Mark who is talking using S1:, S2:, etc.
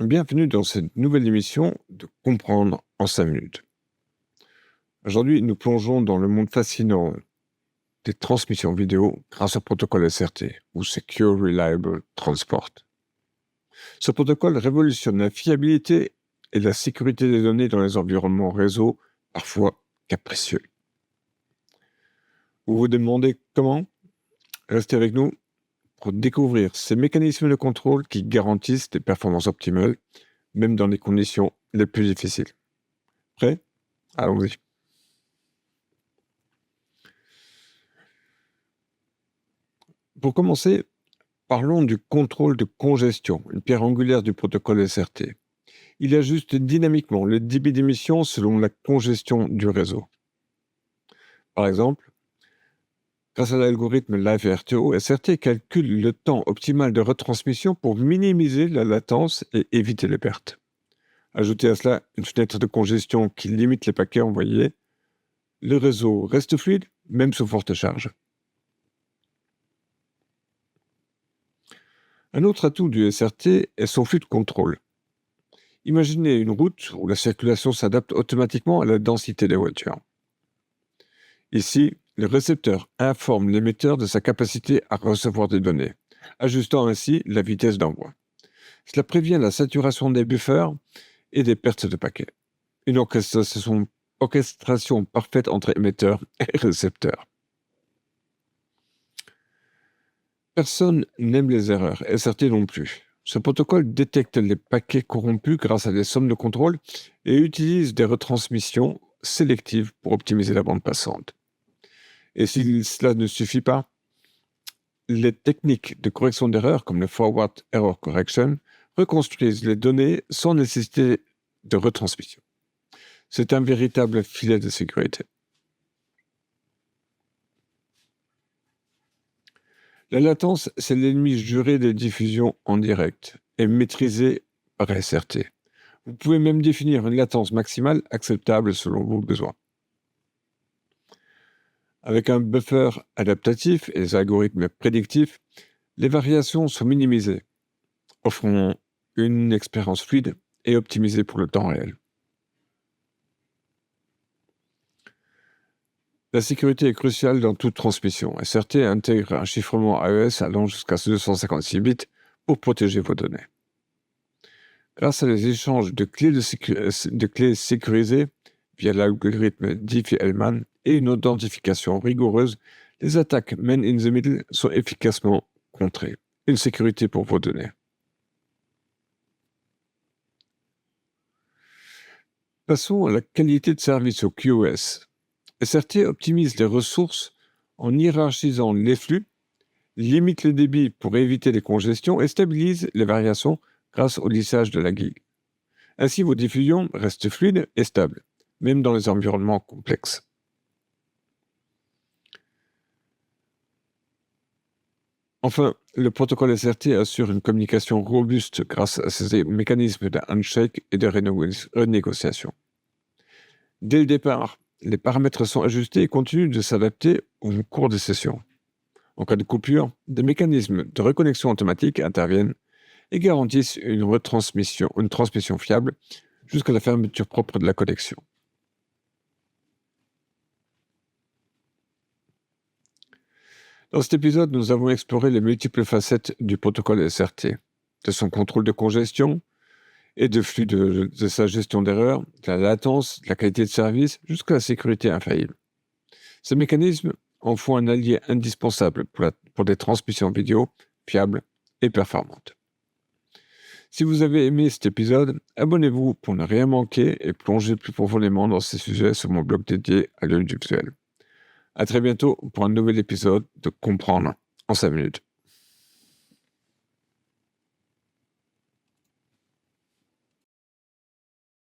S1: Bienvenue dans cette nouvelle émission de Comprendre en 5 minutes. Aujourd'hui, nous plongeons dans le monde fascinant des transmissions vidéo grâce au protocole SRT, ou Secure Reliable Transport. Ce protocole révolutionne la fiabilité et la sécurité des données dans les environnements réseau, parfois capricieux. Vous vous demandez comment? Restez avec nous pour découvrir ces mécanismes de contrôle qui garantissent des performances optimales, même dans les conditions les plus difficiles. Prêt? Allons-y. Pour commencer, parlons du contrôle de congestion, une pierre angulaire du protocole SRT. Il ajuste dynamiquement le débit d'émission selon la congestion du réseau. Par exemple, grâce à l'algorithme LiveRTO, SRT calcule le temps optimal de retransmission pour minimiser la latence et éviter les pertes. Ajoutez à cela une fenêtre de congestion qui limite les paquets envoyés. Le réseau reste fluide, même sous forte charge. Un autre atout du SRT est son flux de contrôle. Imaginez une route où la circulation s'adapte automatiquement à la densité des voitures. Ici, le récepteur informe l'émetteur de sa capacité à recevoir des données, ajustant ainsi la vitesse d'envoi. Cela prévient la saturation des buffers et des pertes de paquets. Une orchestration parfaite entre émetteur et récepteur. Personne n'aime les erreurs, SRT non plus. Ce protocole détecte les paquets corrompus grâce à des sommes de contrôle et utilise des retransmissions sélectives pour optimiser la bande passante. Et si cela ne suffit pas, les techniques de correction d'erreurs comme le Forward Error Correction reconstruisent les données sans nécessité de retransmission. C'est un véritable filet de sécurité. La latence, c'est l'ennemi juré des diffusions en direct et maîtrisée par SRT. Vous pouvez même définir une latence maximale acceptable selon vos besoins. Avec un buffer adaptatif et des algorithmes prédictifs, les variations sont minimisées, offrant une expérience fluide et optimisée pour le temps réel. La sécurité est cruciale dans toute transmission. SRT intègre un chiffrement AES allant jusqu'à 256 bits pour protéger vos données. Grâce à des échanges de clés sécurisées via l'algorithme Diffie-Hellman et une authentification rigoureuse, les attaques man in the middle sont efficacement contrées. Une sécurité pour vos données. Passons à la qualité de service au QoS. SRT optimise les ressources en hiérarchisant les flux, limite le débit pour éviter les congestions et stabilise les variations grâce au lissage de la grille. Ainsi, vos diffusions restent fluides et stables, même dans les environnements complexes. Enfin, le protocole SRT assure une communication robuste grâce à ses mécanismes de handshake et de renégociation. Dès le départ, les paramètres sont ajustés et continuent de s'adapter au cours des sessions. En cas de coupure, des mécanismes de reconnexion automatique interviennent et garantissent une transmission fiable jusqu'à la fermeture propre de la connexion. Dans cet épisode, nous avons exploré les multiples facettes du protocole SRT, de son contrôle de congestion et de flux de sa gestion d'erreurs, de la latence, de la qualité de service, jusqu'à la sécurité infaillible. Ces mécanismes en font un allié indispensable pour des transmissions vidéo fiables et performantes. Si vous avez aimé cet épisode, abonnez-vous pour ne rien manquer et plonger plus profondément dans ces sujets sur mon blog dédié à l'audiovisuel. À très bientôt pour un nouvel épisode de Comprendre en 5 minutes.